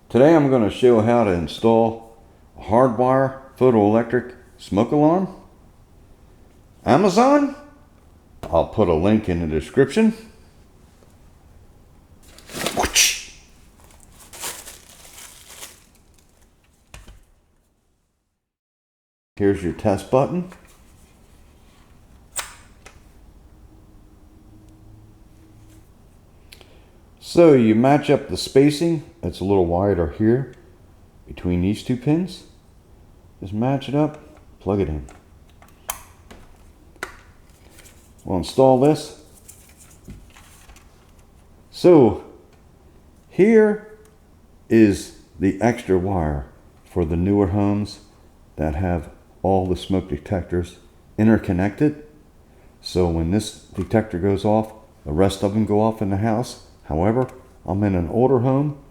Today I'm going to show how to install a hardwire photoelectric smoke alarm. Amazon? I'll put a link in the description. Here's your test button. So you match up the spacing. It's a little wider here between these two pins. Just match it up, plug it in. We'll install this. So here is the extra wire for the newer homes that have all the smoke detectors interconnected. So when this detector goes off, the rest of them go off in the house. However, I'm in an older home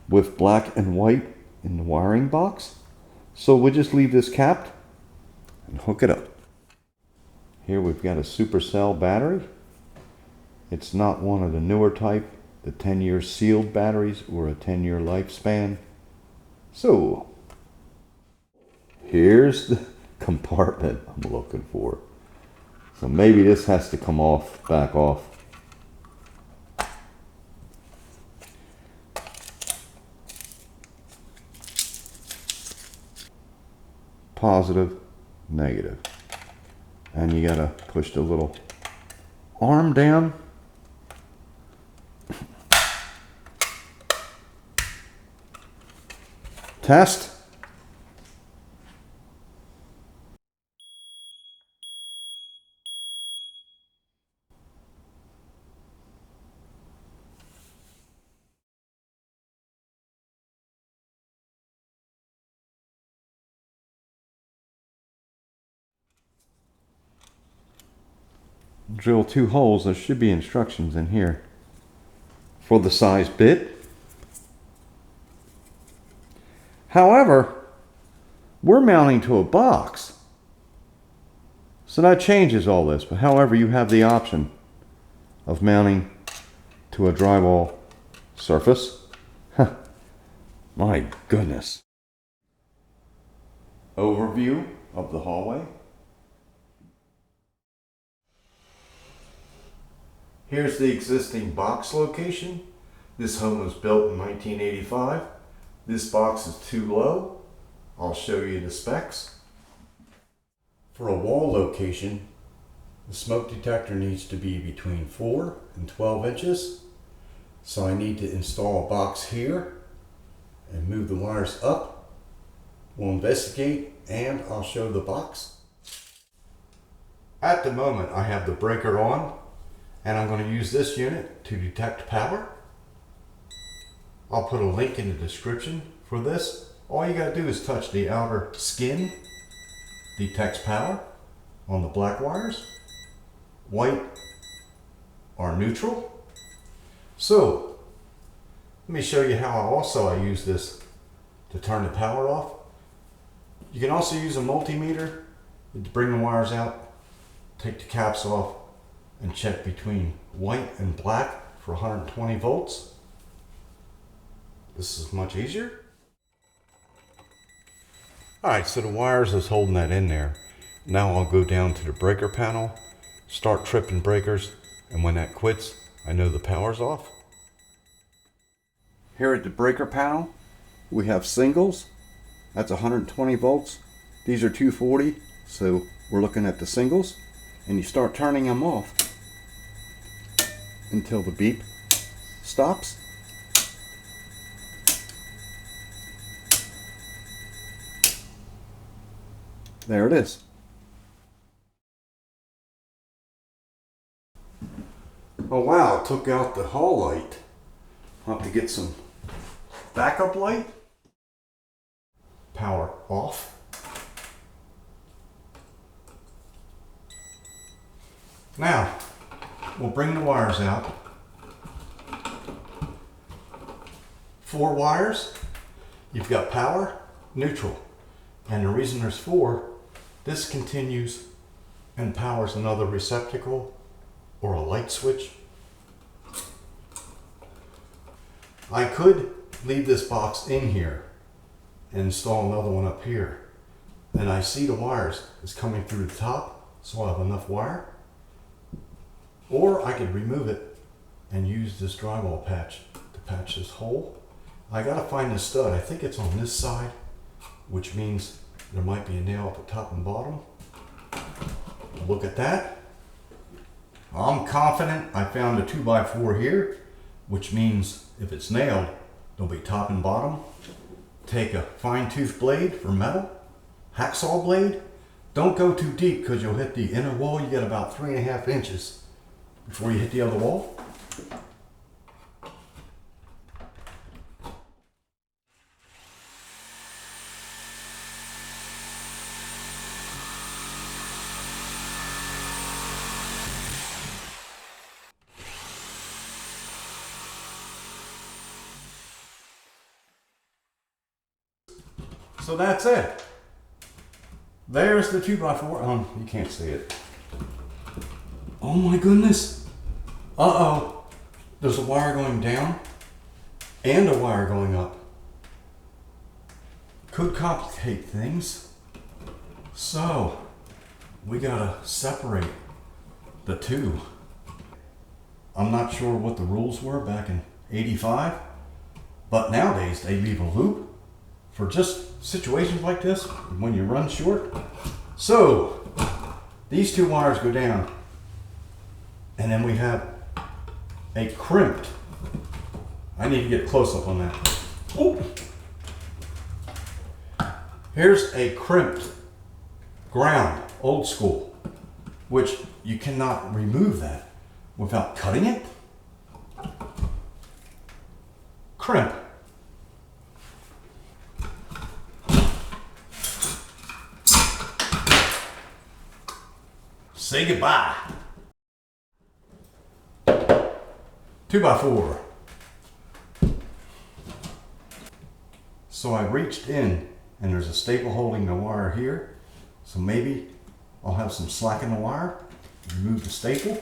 with black and white in the wiring box. So we'll just leave this capped and hook it up. Here we've got a supercell battery. It's not one of the newer type, the 10-year sealed batteries or a 10-year lifespan. So here's the compartment I'm looking for. So maybe this has to come off, back off. Positive, negative. And you gotta push the little arm down. Test. Drill 2 holes. There should be instructions in here for the size bit. However, we're mounting to a box, so that changes all this. But however, you have the option of mounting to a drywall surface. My goodness. Overview of the hallway. Here's the existing box location. This home was built in 1985. This box is too low. I'll show you the specs. For a wall location, the smoke detector needs to be between 4 and 12 inches. So I need to install a box here and move the wires up. We'll investigate and I'll show the box. At the moment I have the breaker on. And I'm going to use this unit to detect power. I'll put a link in the description for this. All you got to do is touch the outer skin. Detects power on the black wires. White are neutral. So let me show you how I use this to turn the power off. You can also use a multimeter to bring the wires out, take the caps off, and check between white and black for 120 volts. This is much easier. Alright, so the wires is holding that in there. Now I'll go down to the breaker panel, start tripping breakers, and when that quits, I know the power's off. Here at the breaker panel, we have singles. That's 120 volts. These are 240, so we're looking at the singles. And you start turning them off until the beep stops. There it is. Oh wow, it took out the hall light. I'll have to get some backup light. Power off. Now, we'll bring the wires out. 4 wires. You've got power, neutral. And the reason there's 4, this continues and powers another receptacle or a light switch. I could leave this box in here and install another one up here. And I see the wires is coming through the top, so I have enough wire. Or I could remove it and use this drywall patch to patch this hole. I gotta find the stud. I think it's on this side, which means there might be a nail at the top and bottom. Look at that. I'm confident I found a 2x4 here, which means if it's nailed, there'll be top and bottom. Take a fine tooth blade for metal, hacksaw blade. Don't go too deep because you'll hit the inner wall. You get about 3.5 inches before you hit the other wall. So that's it. There's the 2x4. You can't see it. Oh my goodness. Uh-oh. There's a wire going down and a wire going up. Could complicate things. So we gotta separate the two. I'm not sure what the rules were back in '85, but nowadays they leave a loop for just situations like this when you run short. So these two wires go down, and then we have a crimped. I need to get a close up on that. Oh. Here's a crimped ground, old school, which you cannot remove that without cutting it. Crimp. Say goodbye. 2x4. So I reached in and there's a staple holding the wire here. So maybe I'll have some slack in the wire. Remove the staple.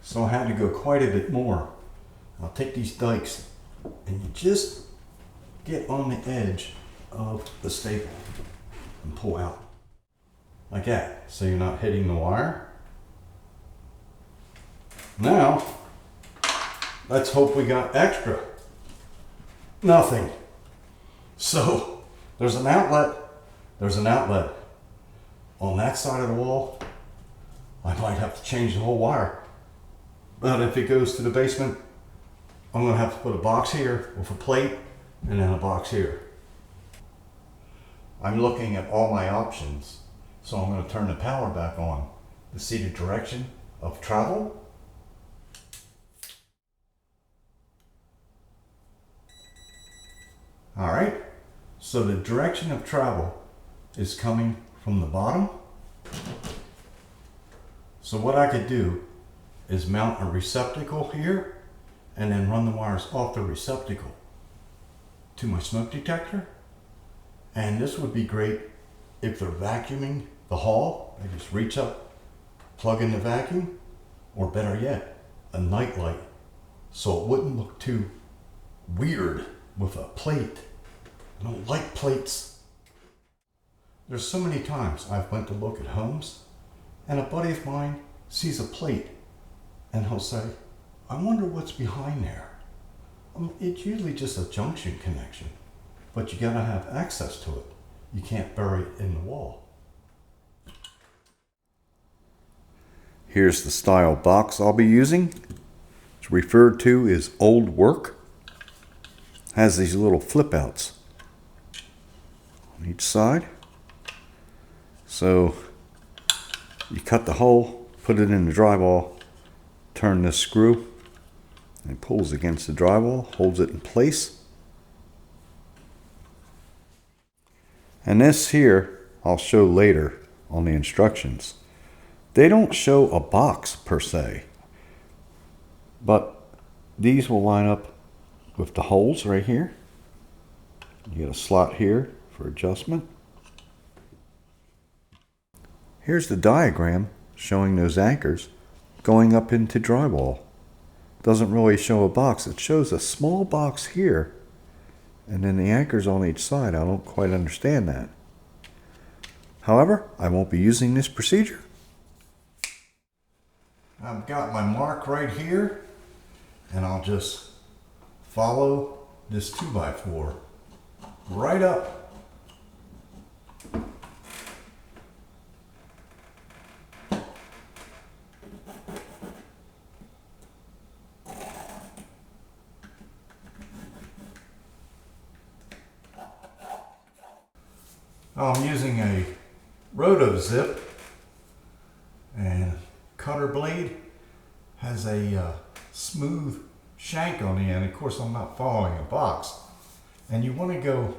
So I had to go quite a bit more. I'll take these dikes and you just get on the edge of the staple and pull out like that, so you're not hitting the wire. Now let's hope we got extra. Nothing. So there's an outlet on that side of the wall. I might have to change the whole wire, but if it goes to the basement, I'm gonna have to put a box here with a plate and then a box here. I'm looking at all my options, so I'm going to turn the power back on to see the direction of travel. Alright, so the direction of travel is coming from the bottom. So what I could do is mount a receptacle here and then run the wires off the receptacle to my smoke detector. And this would be great if they're vacuuming the hall. I just reach up, plug in the vacuum, or better yet, a night light, so it wouldn't look too weird with a plate. I don't like plates. There's so many times I've went to look at homes and a buddy of mine sees a plate and he'll say, I wonder what's behind there. It's usually just a junction connection, but you gotta have access to it. You can't bury it in the wall. Here's the style box I'll be using. It's referred to as Old Work. Has these little flip outs on each side. So you cut the hole, put it in the drywall, turn this screw, and it pulls against the drywall, holds it in place. And this here, I'll show later on the instructions. They don't show a box per se, but these will line up with the holes right here. You get a slot here for adjustment. Here's the diagram showing those anchors going up into drywall. Doesn't really show a box. It shows a small box here and then the anchors on each side. I don't quite understand that. However, I won't be using this procedure. I've got my mark right here, and I'll just follow this 2x4 right up. I'm using a roto zip, and cutter blade has a smooth shank on the end. Of course, I'm not following a box, and you want to go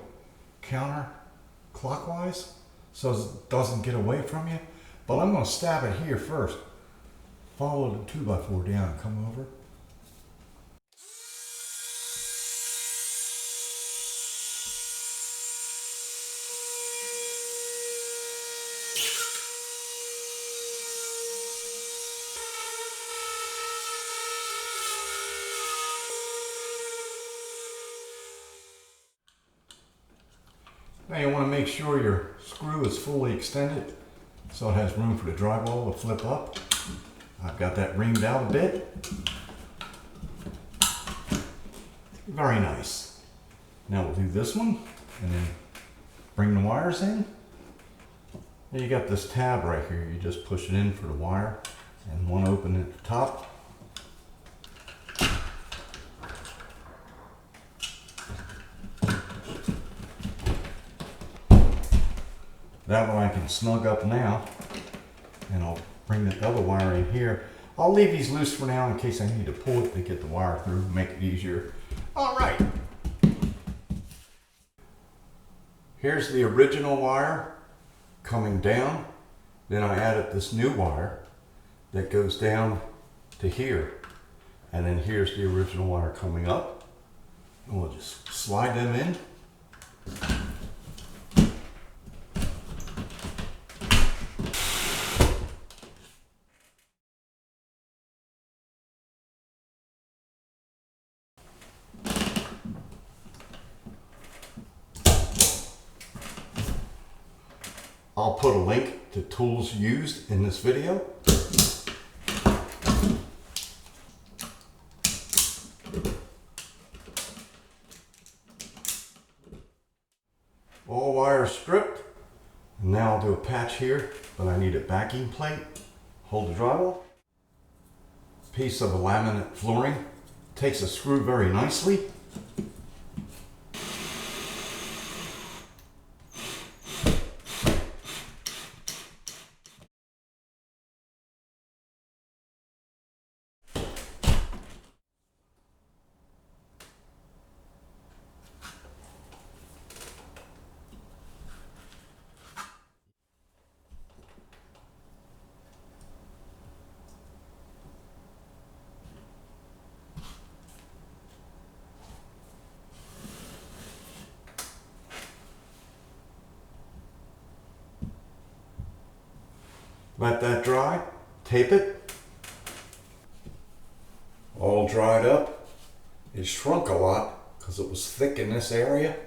counterclockwise so it doesn't get away from you. But I'm going to stab it here first. Follow the 2x4 down and come over. Now you want to make sure your screw is fully extended so it has room for the drywall to flip up. I've got that reamed out a bit. Very nice. Now we'll do this one and then bring the wires in. Now you got this tab right here. You just push it in for the wire and one open at the top. That one I can snug up now, and I'll bring the other wire in here. I'll leave these loose for now in case I need to pull it to get the wire through, make it easier. All right. Here's the original wire coming down. Then I added this new wire that goes down to here. And then here's the original wire coming up. And we'll just slide them in. I'll put a link to tools used in this video. All wires stripped. And now I'll do a patch here, but I need a backing plate. Hold the drywall. Piece of a laminate flooring. Takes a screw very nicely. Let that dry, tape it. All dried up. It shrunk a lot because it was thick in this area.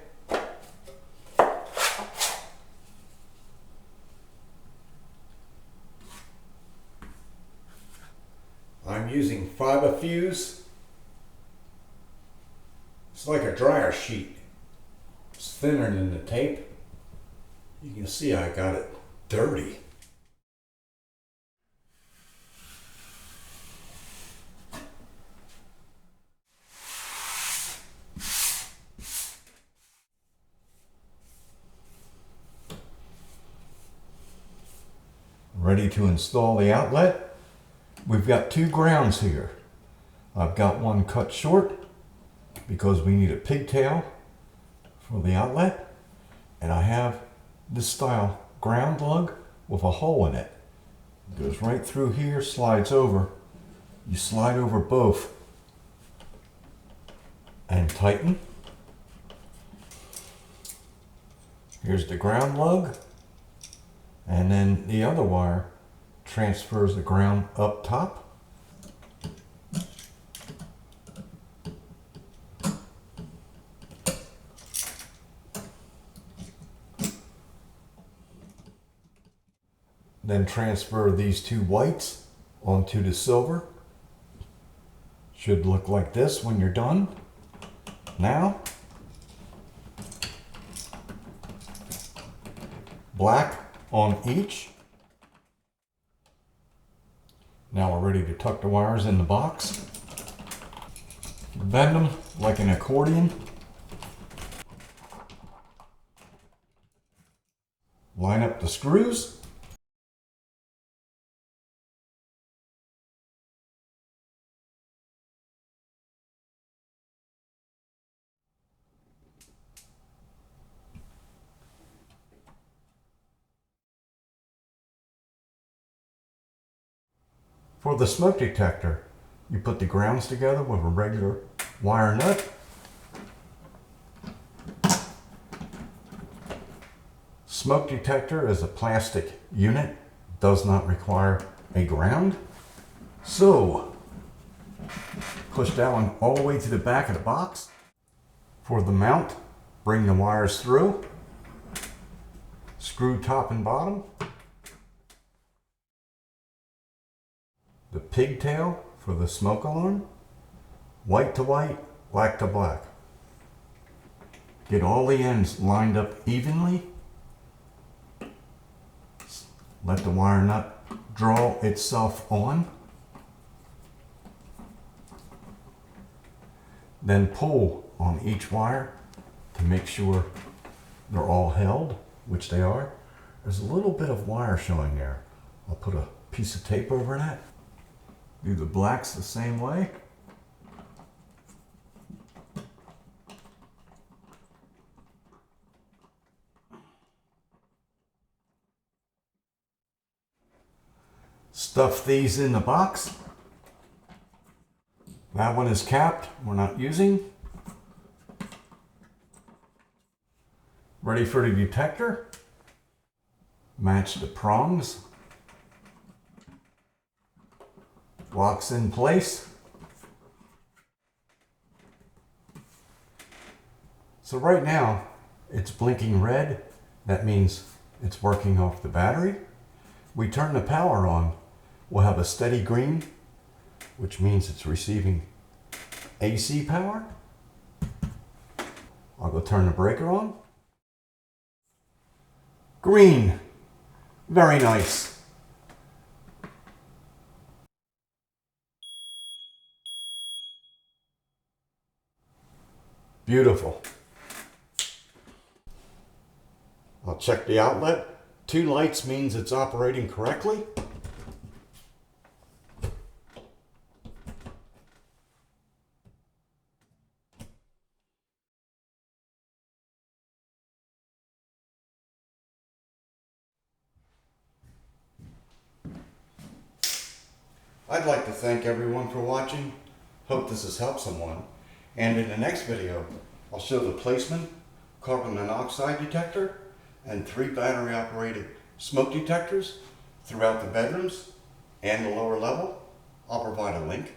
I'm using fiber fuse. It's like a dryer sheet. It's thinner than the tape. You can see I got it dirty. Ready to install the outlet. We've got two grounds here. I've got one cut short because we need a pigtail for the outlet, and I have this style ground lug with a hole in it. It goes right through here, slides over. You slide over both and tighten. Here's the ground lug. And then the other wire transfers the ground up top. Then transfer these two whites onto the silver. Should look like this when you're done. Now, black on each. Now we're ready to tuck the wires in the box. Bend them like an accordion. Line up the screws. For the smoke detector, you put the grounds together with a regular wire nut. Smoke detector is a plastic unit, does not require a ground. So, push that one all the way to the back of the box. For the mount, bring the wires through, screw top and bottom. The pigtail for the smoke alarm, white to white, black to black. Get all the ends lined up evenly. Let the wire nut draw itself on. Then pull on each wire to make sure they're all held, which they are. There's a little bit of wire showing there. I'll put a piece of tape over that. Do the blacks the same way. Stuff these in the box. That one is capped, we're not using. Ready for the detector. Match the prongs. Locks in place. So right now it's blinking red. That means it's working off the battery. We turn the power on. We'll have a steady green, which means it's receiving AC power. I'll go turn the breaker on. Green. Very nice. Beautiful. I'll check the outlet. 2 lights means it's operating correctly. I'd like to thank everyone for watching. Hope this has helped someone. And in the next video, I'll show the placement, carbon monoxide detector, and 3 battery operated smoke detectors throughout the bedrooms and the lower level. I'll provide a link.